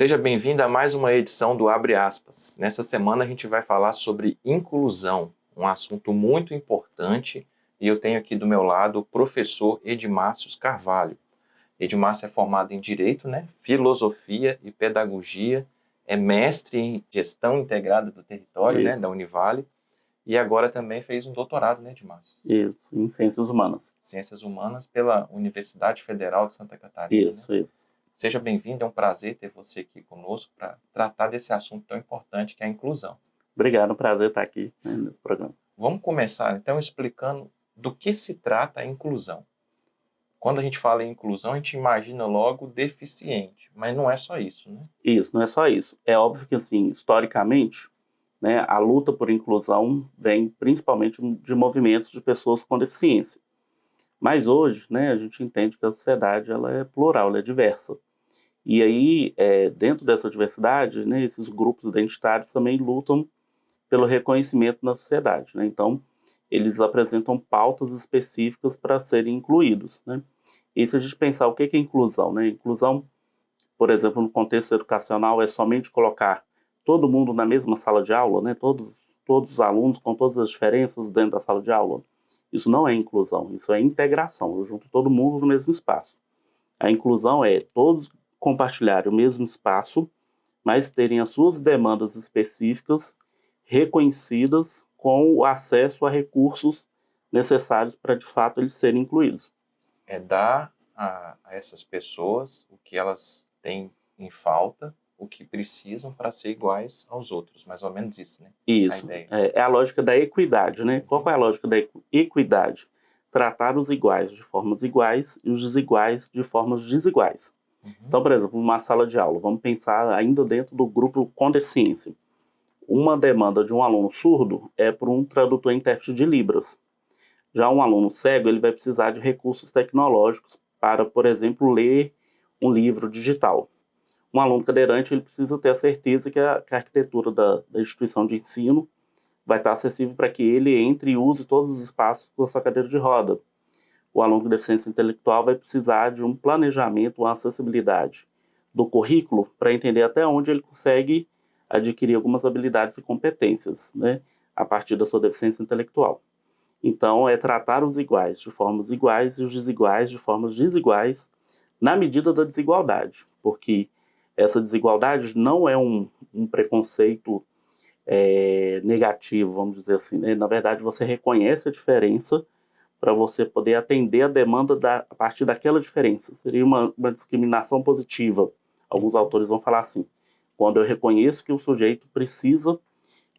Seja bem-vindo a mais uma edição do Abre Aspas. Nessa semana a gente vai falar sobre inclusão, um assunto muito importante, e eu tenho aqui do meu lado o professor Edmárcio Carvalho. Edmárcio é formado em Direito, Filosofia e Pedagogia, é mestre em Gestão Integrada do Território, da Univale, e agora também fez um doutorado, Edmárcio? Isso, em Ciências Humanas. Ciências Humanas pela Universidade Federal de Santa Catarina. Isso. Seja bem-vindo, é um prazer ter você aqui conosco para tratar desse assunto tão importante que é a inclusão. Obrigado, é um prazer estar aqui nesse programa. Vamos começar, então, explicando do que se trata a inclusão. Quando a gente fala em inclusão, a gente imagina logo deficiente, mas não é só isso, né? Isso, não é só isso. É óbvio que, assim, historicamente, a luta por inclusão vem principalmente de movimentos de pessoas com deficiência. Mas hoje, a gente entende que a sociedade ela é plural, ela é diversa. E aí, dentro dessa diversidade, esses grupos identitários também lutam pelo reconhecimento na sociedade. Então, eles apresentam pautas específicas para serem incluídos. E se a gente pensar o que é inclusão? Inclusão, por exemplo, no contexto educacional, é somente colocar todo mundo na mesma sala de aula, todos os alunos com todas as diferenças dentro da sala de aula. Isso não é inclusão, isso é integração. Eu junto todo mundo no mesmo espaço. A inclusão é todos compartilharem o mesmo espaço, mas terem as suas demandas específicas reconhecidas com o acesso a recursos necessários para, de fato, eles serem incluídos. É dar a essas pessoas o que elas têm em falta, o que precisam para ser iguais aos outros. Mais ou menos isso, Isso. A ideia. É a lógica da equidade, Qual é a lógica da equidade? Tratar os iguais de formas iguais e os desiguais de formas desiguais. Então, por exemplo, numa sala de aula, vamos pensar ainda dentro do grupo com deficiência. Uma demanda de um aluno surdo é por um tradutor e intérprete de Libras. Já um aluno cego, ele vai precisar de recursos tecnológicos para, por exemplo, ler um livro digital. Um aluno cadeirante, ele precisa ter a certeza que a arquitetura da instituição de ensino vai estar acessível para que ele entre e use todos os espaços da sua cadeira de roda. O aluno com deficiência intelectual vai precisar de um planejamento, uma acessibilidade do currículo para entender até onde ele consegue adquirir algumas habilidades e competências, a partir da sua deficiência intelectual. Então, é tratar os iguais de formas iguais e os desiguais de formas desiguais na medida da desigualdade, porque essa desigualdade não é um preconceito negativo, vamos dizer assim. Na verdade, você reconhece a diferença para você poder atender a demanda a partir daquela diferença. Seria uma discriminação positiva. Alguns autores vão falar assim: quando eu reconheço que o sujeito precisa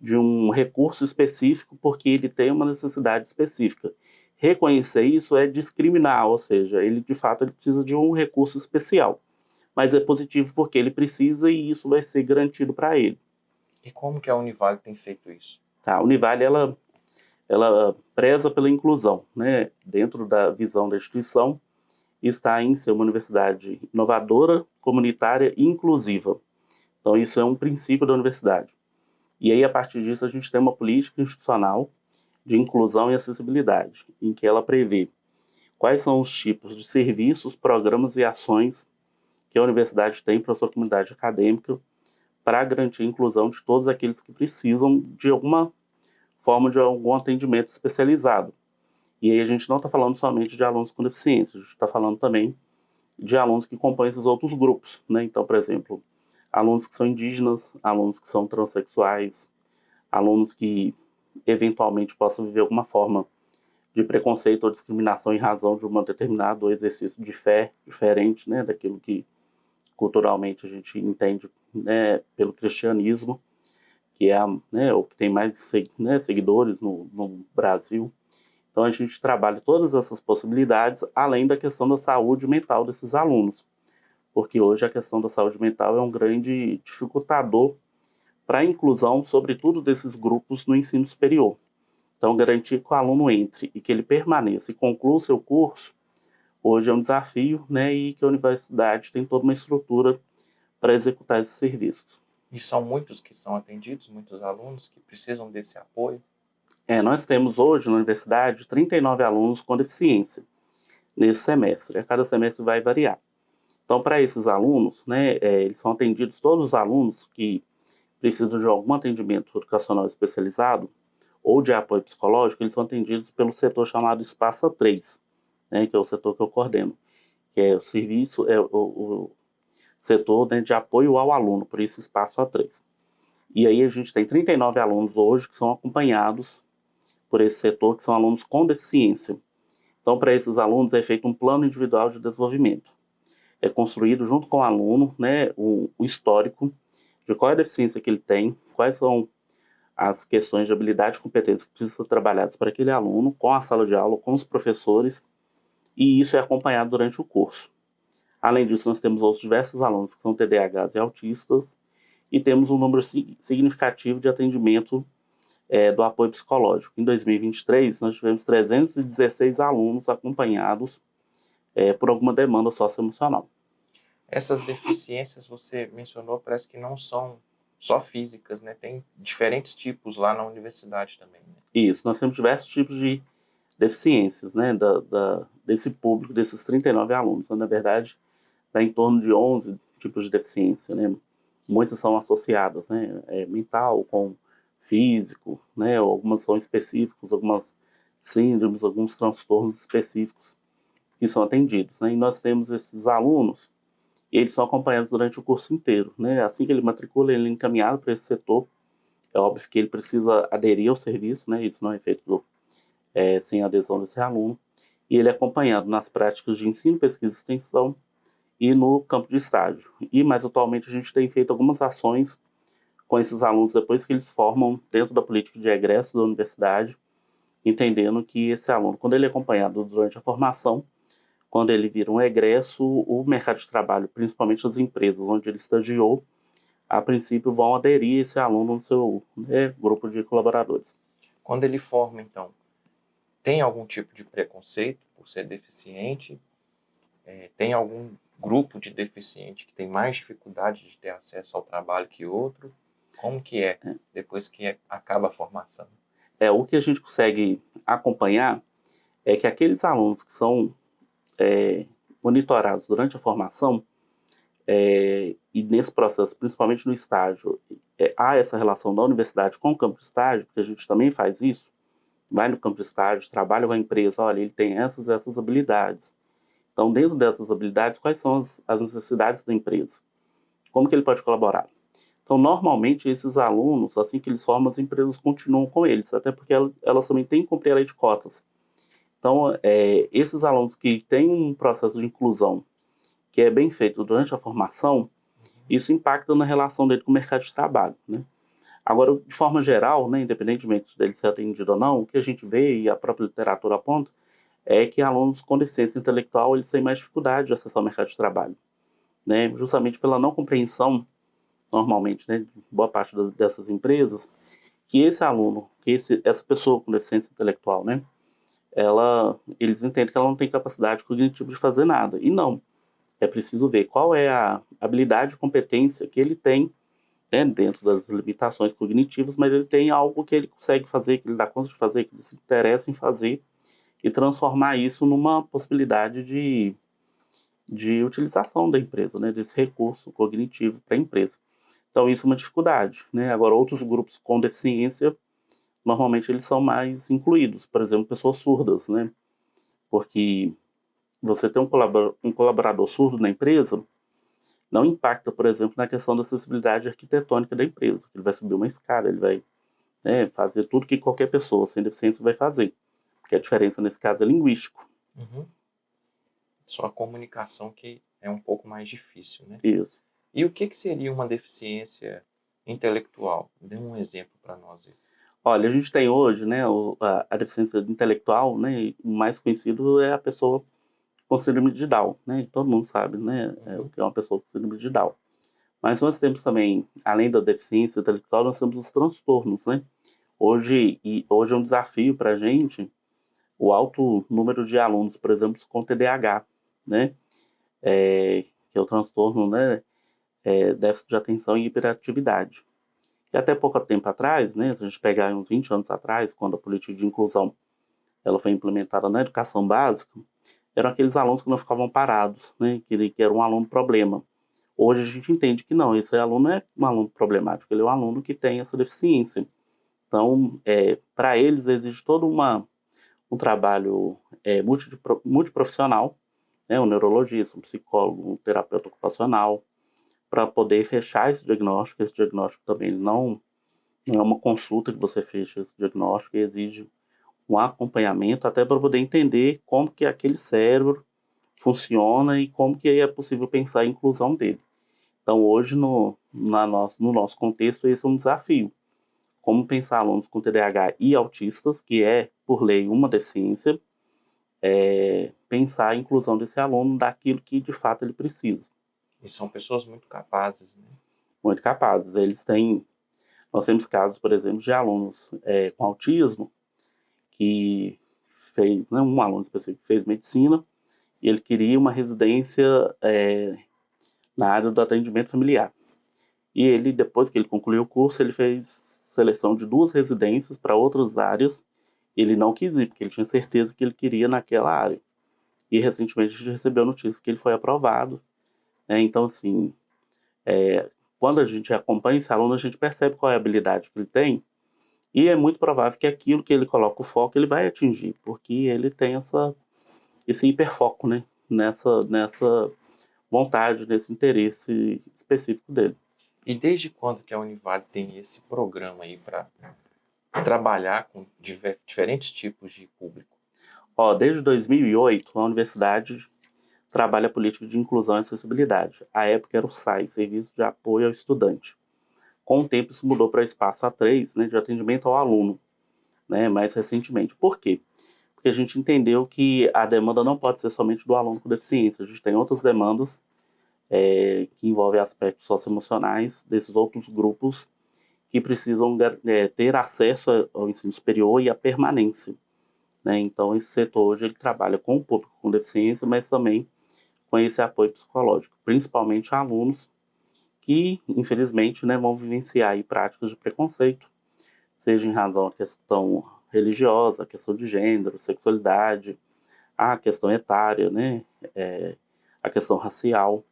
de um recurso específico porque ele tem uma necessidade específica. Reconhecer isso é discriminar, ou seja, ele de fato ele precisa de um recurso especial. Mas é positivo porque ele precisa e isso vai ser garantido para ele. E como que a Univale tem feito isso? A Univale, ela preza pela inclusão, dentro da visão da instituição, está em ser uma universidade inovadora, comunitária e inclusiva. Então, isso é um princípio da universidade. E aí, a partir disso, a gente tem uma política institucional de inclusão e acessibilidade, em que ela prevê quais são os tipos de serviços, programas e ações que a universidade tem para a sua comunidade acadêmica para garantir a inclusão de todos aqueles que precisam de alguma forma de algum atendimento especializado. E aí a gente não está falando somente de alunos com deficiência, a gente está falando também de alunos que compõem esses outros grupos. Então, por exemplo, alunos que são indígenas, alunos que são transexuais, alunos que eventualmente possam viver alguma forma de preconceito ou discriminação em razão de um determinado exercício de fé diferente daquilo que culturalmente a gente entende pelo cristianismo, que é o que tem mais seguidores no Brasil. Então, a gente trabalha todas essas possibilidades, além da questão da saúde mental desses alunos, porque hoje a questão da saúde mental é um grande dificultador para a inclusão, sobretudo desses grupos no ensino superior. Então, garantir que o aluno entre e que ele permaneça e conclua o seu curso, hoje é um desafio, e que a universidade tem toda uma estrutura para executar esses serviços. E são muitos que são atendidos, muitos alunos que precisam desse apoio? Nós temos hoje na universidade 39 alunos com deficiência nesse semestre. A cada semestre vai variar. Então, para esses alunos, né, eles são atendidos, todos os alunos que precisam de algum atendimento educacional especializado ou de apoio psicológico, eles são atendidos pelo setor chamado Espaço 3, né, que é o setor que eu coordeno, que é o serviço, o setor, né, de apoio ao aluno, por isso Espaço A3. E aí a gente tem 39 alunos hoje que são acompanhados por esse setor, que são alunos com deficiência. Então, para esses alunos é feito um plano individual de desenvolvimento. É construído junto com o aluno, né, o histórico de qual é a deficiência que ele tem, quais são as questões de habilidade e competência que precisam ser trabalhadas para aquele aluno, com a sala de aula, com os professores, e isso é acompanhado durante o curso. Além disso, nós temos outros diversos alunos que são TDAHs e autistas, e temos um número significativo de atendimento do apoio psicológico. Em 2023, nós tivemos 316 alunos acompanhados por alguma demanda socioemocional. Essas deficiências você mencionou, parece que não são só físicas, né? Tem diferentes tipos lá na universidade também, né? Isso, nós temos diversos tipos de deficiências, né, desse público, desses 39 alunos. Então, na verdade, dá em torno de 11 tipos de deficiência, né? Muitas são associadas, né, mental com físico, né, algumas são específicas, algumas síndromes, alguns transtornos específicos que são atendidos, né? E nós temos esses alunos, eles são acompanhados durante o curso inteiro, né? Assim que ele matricula, ele é encaminhado para esse setor. É óbvio que ele precisa aderir ao serviço, né? Isso não é feito sem adesão desse aluno. E ele é acompanhado nas práticas de ensino, pesquisa e extensão e no campo de estágio. E mais atualmente a gente tem feito algumas ações com esses alunos depois que eles formam dentro da política de egresso da universidade, entendendo que esse aluno, quando ele é acompanhado durante a formação, quando ele vira um egresso, o mercado de trabalho, principalmente as empresas onde ele estagiou, a princípio vão aderir esse aluno no seu grupo de colaboradores. Quando ele forma, então, tem algum tipo de preconceito por ser deficiente? Tem algum grupo de deficiente que tem mais dificuldade de ter acesso ao trabalho que outro? Como que é depois que acaba a formação? O que a gente consegue acompanhar é que aqueles alunos que são monitorados durante a formação, e nesse processo, principalmente no estágio, há essa relação da universidade com o campo de estágio, porque a gente também faz isso, vai no campo de estágio, trabalha com a empresa, olha, ele tem essas habilidades. Então, dentro dessas habilidades, quais são as necessidades da empresa? Como que ele pode colaborar? Então, normalmente, esses alunos, assim que eles formam, as empresas continuam com eles, até porque elas também têm que cumprir a lei de cotas. Então, esses alunos que têm um processo de inclusão que é bem feito durante a formação, isso impacta na relação dele com o mercado de trabalho, né? Agora, de forma geral, né, independentemente dele ser atendido ou não, o que a gente vê e a própria literatura aponta é que alunos com deficiência intelectual eles têm mais dificuldade de acessar o mercado de trabalho, né? Justamente pela não compreensão, normalmente, né, de boa parte dessas empresas, que esse aluno, que essa pessoa com deficiência intelectual, né, eles entendem que ela não tem capacidade cognitiva de fazer nada. E não. É preciso ver qual é a habilidade e competência que ele tem, né, dentro das limitações cognitivas, mas ele tem algo que ele consegue fazer, que ele dá conta de fazer, que ele se interessa em fazer, e transformar isso numa possibilidade de utilização da empresa, né, desse recurso cognitivo para a empresa. Então, isso é uma dificuldade, né? Agora, outros grupos com deficiência, normalmente eles são mais incluídos, por exemplo, pessoas surdas, né? Porque você ter um colaborador surdo na empresa não impacta, por exemplo, na questão da acessibilidade arquitetônica da empresa. Ele vai subir uma escada, ele vai fazer tudo que qualquer pessoa sem deficiência vai fazer. Porque a diferença nesse caso é linguístico. Uhum. Só a comunicação que é um pouco mais difícil, né? Isso. E o que seria uma deficiência intelectual? Dê um exemplo para nós aí. Olha, a gente tem hoje, né, a deficiência intelectual, né, o mais conhecido é a pessoa com síndrome de Down, né? Todo mundo sabe, né, o que é uma pessoa com síndrome de Down. Mas nós temos também, além da deficiência intelectual, nós temos os transtornos, né? Hoje é um desafio para a gente o alto número de alunos, por exemplo, com TDAH, né? Que é o transtorno, né, déficit de atenção e hiperatividade. E até pouco tempo atrás, né, se a gente pegar uns 20 anos atrás, quando a política de inclusão ela foi implementada na educação básica, eram aqueles alunos que não ficavam parados, né? Que era um aluno problema. Hoje a gente entende que não, esse aluno é um aluno problemático, ele é um aluno que tem essa deficiência. Então, para eles existe todo um trabalho multiprofissional, né? Um neurologista, um psicólogo, um terapeuta ocupacional, para poder fechar esse diagnóstico. Esse diagnóstico também ele não é uma consulta que você fecha esse diagnóstico, e exige um acompanhamento até para poder entender como que aquele cérebro funciona e como que é possível pensar a inclusão dele. Então, hoje, no nosso contexto, esse é um desafio. Como pensar alunos com TDAH e autistas, que é, por lei, uma deficiência, pensar a inclusão desse aluno daquilo que, de fato, ele precisa. E são pessoas muito capazes, né? Muito capazes. Nós temos casos, por exemplo, de alunos com autismo que fez, né, um aluno específico que fez medicina, e ele queria uma residência na área do atendimento familiar. E ele, depois que ele concluiu o curso, ele fez seleção de 2 residências para outras áreas. Ele não quis ir, porque ele tinha certeza que ele queria naquela área. E recentemente a gente recebeu a notícia que ele foi aprovado, né? Então, assim, quando a gente acompanha esse aluno, a gente percebe qual é a habilidade que ele tem, e é muito provável que aquilo que ele coloca o foco, ele vai atingir, porque ele tem esse hiperfoco, né? Nessa vontade, nesse interesse específico dele. E desde quando que a Univale tem esse programa aí para trabalhar com diferentes tipos de público? Desde 2008, a universidade trabalha a política de inclusão e acessibilidade. À época era o SAI, Serviço de Apoio ao Estudante. Com o tempo isso mudou para Espaço A3, né, de atendimento ao aluno, né, mais recentemente. Por quê? Porque a gente entendeu que a demanda não pode ser somente do aluno com deficiência. A gente tem outras demandas que envolvem aspectos socioemocionais desses outros grupos que precisam ter acesso ao ensino superior e à permanência, né? Então, esse setor hoje ele trabalha com o público com deficiência, mas também com esse apoio psicológico, principalmente a alunos que, infelizmente, né, vão vivenciar aí práticas de preconceito, seja em razão da questão religiosa, a questão de gênero, sexualidade, a questão etária, né, a questão racial.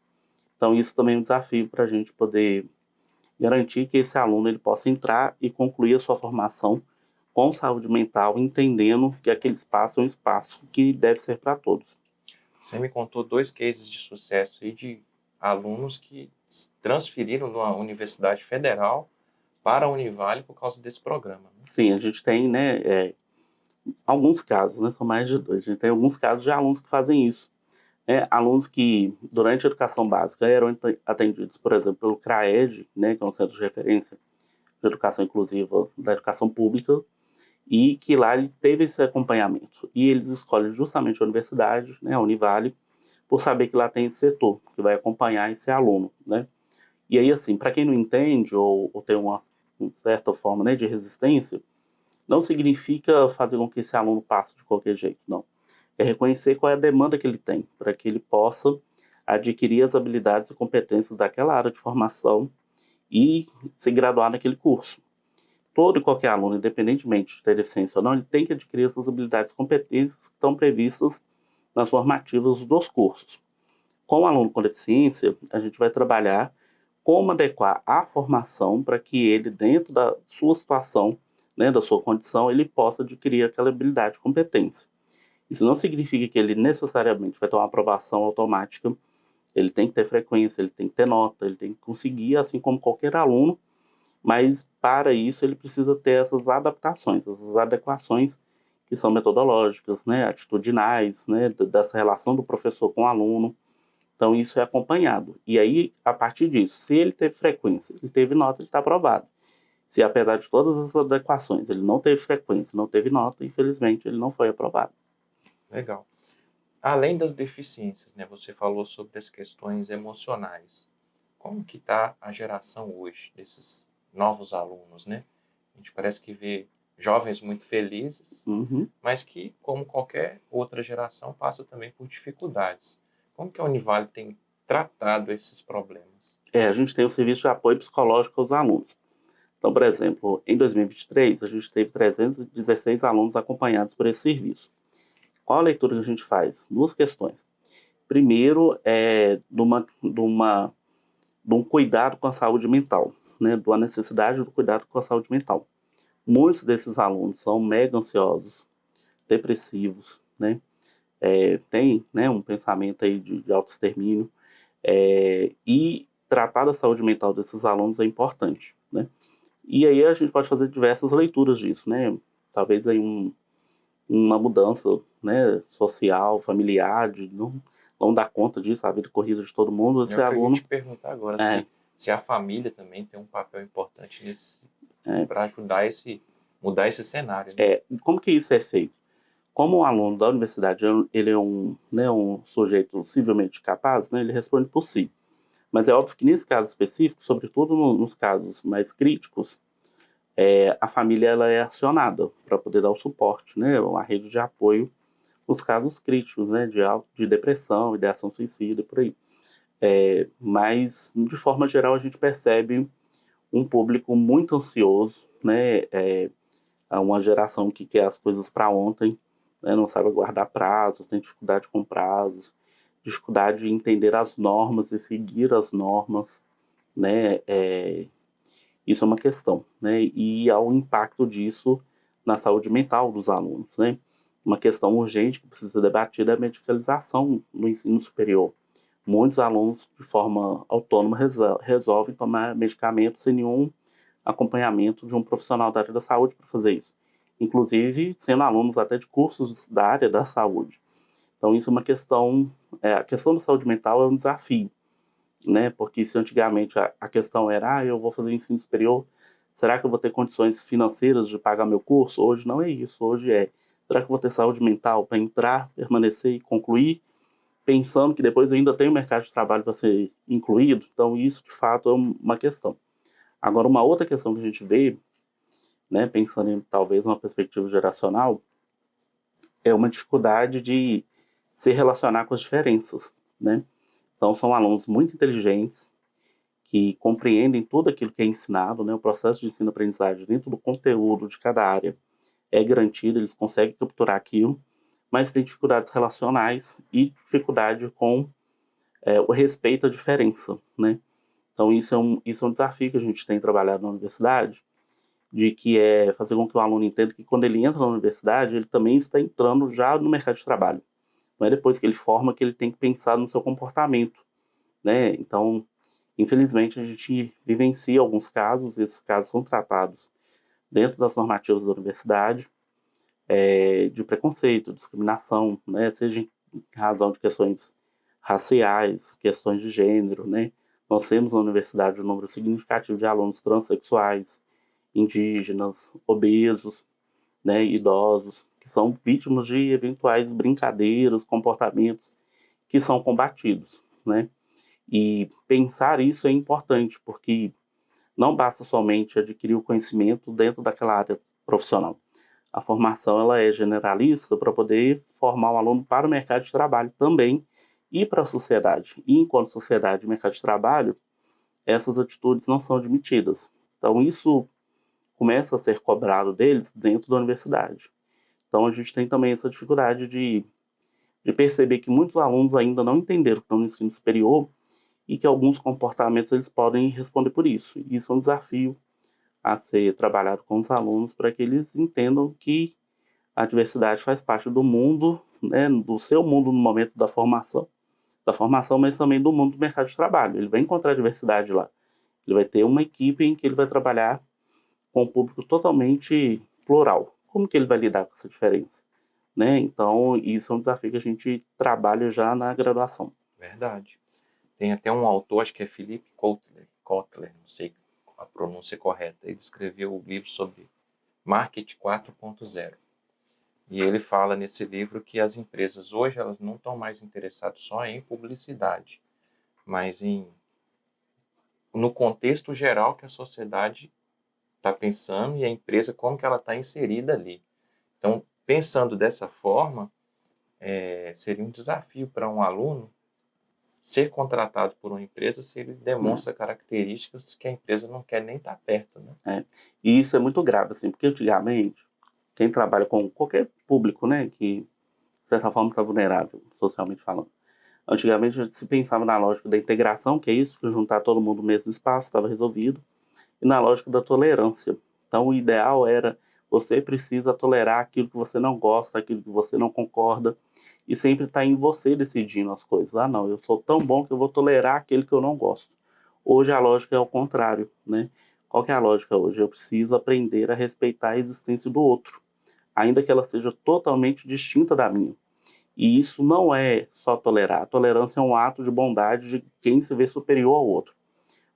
Então, isso também é um desafio para a gente poder garantir que esse aluno ele possa entrar e concluir a sua formação com saúde mental, entendendo que aquele espaço é um espaço que deve ser para todos. Você me contou 2 cases de sucesso aí de alunos que transferiram de uma universidade federal para a Univale por causa desse programa, né? Sim, a gente tem, né, alguns casos, né, são mais de 2. A gente tem alguns casos de alunos que fazem isso. Alunos que, durante a educação básica, eram atendidos, por exemplo, pelo CRAED, né, que é um centro de referência de educação inclusiva da educação pública, e que lá ele teve esse acompanhamento. E eles escolhem justamente a universidade, né, a Univale, por saber que lá tem esse setor, que vai acompanhar esse aluno, né. E aí, assim, para quem não entende ou tem uma certa forma, né, de resistência, não significa fazer com que esse aluno passe de qualquer jeito, não. É reconhecer qual é a demanda que ele tem, para que ele possa adquirir as habilidades e competências daquela área de formação e se graduar naquele curso. Todo e qualquer aluno, independentemente de ter deficiência ou não, ele tem que adquirir essas habilidades e competências que estão previstas nas formativas dos cursos. Com o aluno com deficiência, a gente vai trabalhar como adequar a formação para que ele, dentro da sua situação, né, da sua condição, ele possa adquirir aquela habilidade e competência. Isso não significa que ele necessariamente vai ter uma aprovação automática. Ele tem que ter frequência, ele tem que ter nota, ele tem que conseguir, assim como qualquer aluno, mas para isso ele precisa ter essas adaptações, essas adequações que são metodológicas, né, atitudinais, né, dessa relação do professor com o aluno. Então isso é acompanhado. E aí, a partir disso, se ele teve frequência, ele teve nota, ele está aprovado. Se apesar de todas as adequações, ele não teve frequência, não teve nota, infelizmente ele não foi aprovado. Legal. Além das deficiências, né, você falou sobre as questões emocionais. Como que está a geração hoje desses novos alunos, né? A gente parece que vê jovens muito felizes, mas que, como qualquer outra geração, passa também por dificuldades. Como que a Univale tem tratado esses problemas? A gente tem o serviço de apoio psicológico aos alunos. Então, por exemplo, em 2023, a gente teve 316 alunos acompanhados por esse serviço. qual a leitura que a gente faz? Duas questões. Primeiro é de um cuidado com a saúde mental, né? De uma necessidade do cuidado com a saúde mental. Muitos desses alunos são mega ansiosos, depressivos, né? Tem, né, um pensamento aí de autoextermínio, e tratar da saúde mental desses alunos é importante, né? E aí a gente pode fazer diversas leituras disso, né? Talvez aí uma mudança, né, social, familiar, de não dar conta disso, a vida corrida de todo mundo, É esse o que eu ia aluno... te perguntar agora, É, se a família também tem um papel importante é, para ajudar mudar esse cenário, né? como que isso é feito? Como um aluno da universidade, ele é um sujeito civilmente capaz, né, ele responde por si. Mas é óbvio que nesse caso específico, sobretudo nos casos mais críticos, a família ela é acionada para poder dar o suporte, né, uma rede de apoio nos casos críticos, né, de depressão, ideação suicida, por aí. Mas, de forma geral, a gente percebe um público muito ansioso, né, uma geração que quer as coisas para ontem, né, não sabe guardar prazos, tem dificuldade com prazos, dificuldade de entender as normas e seguir as normas, né, isso é uma questão, né, e há um impacto disso na saúde mental dos alunos, né. Uma questão urgente que precisa ser debatida é a medicalização no ensino superior. Muitos alunos, de forma autônoma, resolvem tomar medicamentos sem nenhum acompanhamento de um profissional da área da saúde para fazer isso. Inclusive, sendo alunos até de cursos da área da saúde. Então, isso é uma questão... a questão da saúde mental é um desafio, né? Porque se antigamente a questão era, eu vou fazer ensino superior, será que eu vou ter condições financeiras de pagar meu curso? Hoje não é isso. Hoje será que eu vou ter saúde mental para entrar, permanecer e concluir, pensando que depois eu ainda tenho mercado de trabalho para ser incluído? Então, isso, de fato, é uma questão. Agora, uma outra questão que a gente vê, né, pensando em talvez uma perspectiva geracional, é uma dificuldade de se relacionar com as diferenças, né? Então, são alunos muito inteligentes, que compreendem tudo aquilo que é ensinado, né? O processo de ensino-aprendizagem dentro do conteúdo de cada área é garantido, eles conseguem capturar aquilo, mas têm dificuldades relacionais e dificuldade com o respeito à diferença, né? Então, isso é um desafio que a gente tem trabalhado na universidade, de que é fazer com que o aluno entenda que quando ele entra na universidade, ele também está entrando já no mercado de trabalho. Não é depois que ele forma que ele tem que pensar no seu comportamento, né? Então, infelizmente, a gente vivencia alguns casos, esses casos são tratados dentro das normativas da universidade, de preconceito, discriminação, né? Seja em razão de questões raciais, questões de gênero, né? Nós temos na universidade um número significativo de alunos transexuais, indígenas, obesos, né, idosos, que são vítimas de eventuais brincadeiras, comportamentos que são combatidos, né? E pensar isso é importante, porque não basta somente adquirir o conhecimento dentro daquela área profissional. A formação ela é generalista para poder formar o aluno para o mercado de trabalho também e para a sociedade. E enquanto sociedade e mercado de trabalho, essas atitudes não são admitidas. Então isso começa a ser cobrado deles dentro da universidade. Então a gente tem também essa dificuldade de perceber que muitos alunos ainda não entenderam que estão no ensino superior e que alguns comportamentos eles podem responder por isso. E isso é um desafio a ser trabalhado com os alunos para que eles entendam que a diversidade faz parte do mundo, né, do seu mundo no momento da formação, mas também do mundo do mercado de trabalho. Ele vai encontrar diversidade lá. Ele vai ter uma equipe em que ele vai trabalhar com um público totalmente plural. Como que ele vai lidar com essa diferença? Né? Então, isso é um desafio que a gente trabalha já na graduação. Verdade. Tem até um autor, acho que é Philippe Kotler, não sei a pronúncia correta, ele escreveu um livro sobre Marketing 4.0. E ele fala nesse livro que as empresas hoje elas não estão mais interessadas só em publicidade, mas no contexto geral que a sociedade está pensando e a empresa como que ela está inserida ali. Então, pensando dessa forma, seria um desafio para um aluno ser contratado por uma empresa se ele demonstra características que a empresa não quer nem estar perto, né? E isso é muito grave, assim, porque antigamente, quem trabalha com qualquer público, né, que certa forma, está vulnerável, socialmente falando. Antigamente, a gente se pensava na lógica da integração, que é isso, que juntar todo mundo no mesmo espaço, estava resolvido, e na lógica da tolerância. Então, o ideal era você precisa tolerar aquilo que você não gosta, aquilo que você não concorda, e sempre está em você decidindo as coisas. Ah, não, eu sou tão bom que eu vou tolerar aquele que eu não gosto. Hoje a lógica é o contrário, né? Qual que é a lógica hoje? Eu preciso aprender a respeitar a existência do outro, ainda que ela seja totalmente distinta da minha. E isso não é só tolerar. A tolerância é um ato de bondade de quem se vê superior ao outro.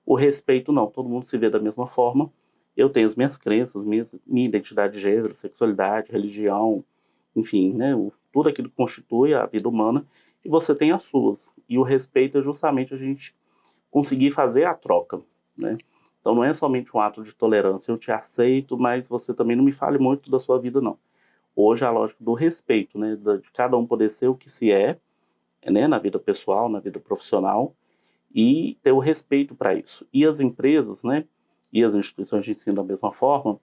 O respeito não, todo mundo se vê da mesma forma. Eu tenho as minhas crenças, minha identidade de gênero, sexualidade, religião, enfim, né, tudo aquilo que constitui a vida humana, e você tem as suas. E o respeito é justamente a gente conseguir fazer a troca, né? Então não é somente um ato de tolerância, eu te aceito, mas você também não me fale muito da sua vida, não. Hoje a lógica do respeito, né, de cada um poder ser o que se é, né, na vida pessoal, na vida profissional, e ter o respeito para isso. E as empresas, né, e as instituições de ensino da mesma forma,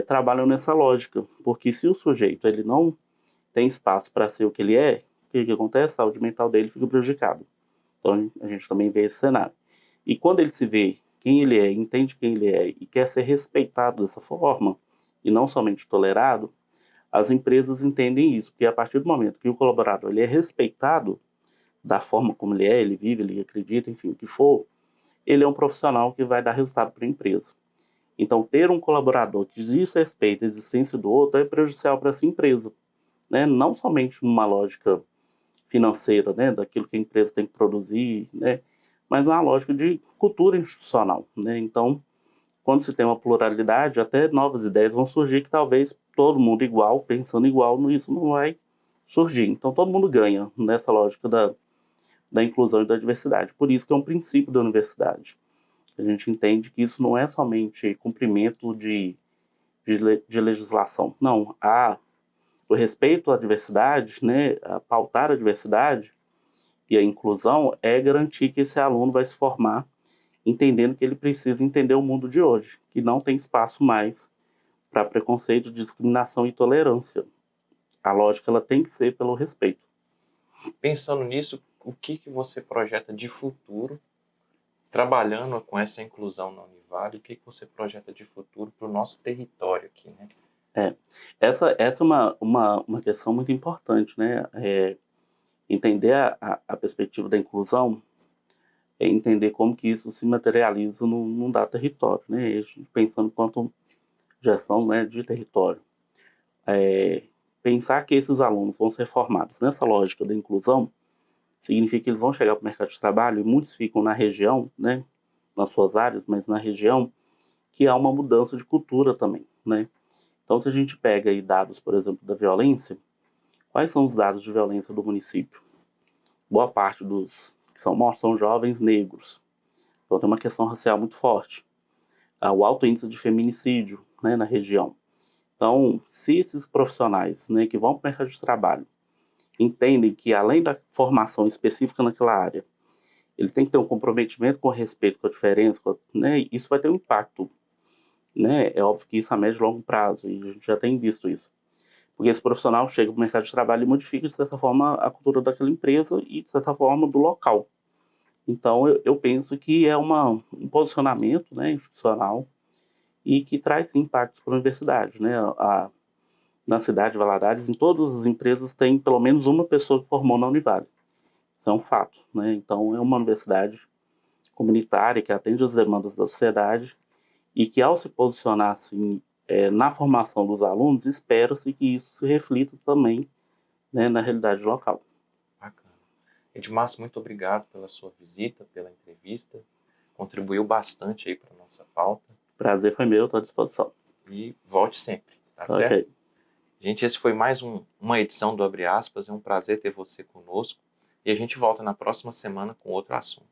trabalham nessa lógica, porque se o sujeito ele não tem espaço para ser o que ele é, o que acontece? A saúde mental dele fica prejudicada. Então a gente também vê esse cenário. E quando ele se vê quem ele é, entende quem ele é e quer ser respeitado dessa forma, e não somente tolerado, as empresas entendem isso, porque a partir do momento que o colaborador ele é respeitado da forma como ele é, ele vive, ele acredita, enfim, o que for, ele é um profissional que vai dar resultado para a empresa. Então, ter um colaborador que desrespeita a existência do outro é prejudicial para essa empresa, né? Não somente numa lógica financeira, né, daquilo que a empresa tem que produzir, né, mas na lógica de cultura institucional, né? Então, quando se tem uma pluralidade, até novas ideias vão surgir que talvez todo mundo igual, pensando igual, isso não vai surgir. Então, todo mundo ganha nessa lógica da inclusão e da diversidade. Por isso que é um princípio da universidade. A gente entende que isso não é somente cumprimento de legislação. Não, o respeito à diversidade, né, a pautar a diversidade e a inclusão é garantir que esse aluno vai se formar entendendo que ele precisa entender o mundo de hoje, que não tem espaço mais para preconceito, discriminação e tolerância. A lógica ela tem que ser pelo respeito. Pensando nisso, o que você projeta de futuro, trabalhando com essa inclusão na Univale, o que você projeta de futuro para o nosso território aqui, né? Essa é uma questão muito importante, né? Entender a perspectiva da inclusão é entender como que isso se materializa num dado território, né? A gente pensando quanto gestão, né, de território. Pensar que esses alunos vão ser formados nessa lógica da inclusão significa que eles vão chegar para o mercado de trabalho e muitos ficam na região, né, nas suas áreas, mas na região que há uma mudança de cultura também, né? Então, se a gente pega aí dados, por exemplo, da violência, quais são os dados de violência do município? Boa parte dos que são mortos são jovens negros. Então, tem uma questão racial muito forte. O alto índice de feminicídio, né, na região. Então, se esses profissionais, né, que vão para o mercado de trabalho entendem que, além da formação específica naquela área, ele tem que ter um comprometimento com respeito com a diferença, né, isso vai ter um impacto. Né? É óbvio que isso é a médio e longo prazo, e a gente já tem visto isso. Porque esse profissional chega para o mercado de trabalho e modifica, de certa forma, a cultura daquela empresa e, de certa forma, do local. Então, eu penso que é um posicionamento, né, institucional e que traz sim, impactos para a universidade. Né? Na cidade de Valadares, em todas as empresas tem pelo menos uma pessoa que formou na Univale. Isso é um fato. Né? Então, é uma universidade comunitária que atende às demandas da sociedade e que, ao se posicionar assim, na formação dos alunos, espera-se que isso se reflita também, né, na realidade local. Bacana. Edmárcio, muito obrigado pela sua visita, pela entrevista. Contribuiu bastante aí para a nossa pauta. Prazer foi meu, estou à disposição. E volte sempre, tá Ok. certo? Gente, esse foi mais uma edição do Abre Aspas. É um prazer ter você conosco. E a gente volta na próxima semana com outro assunto.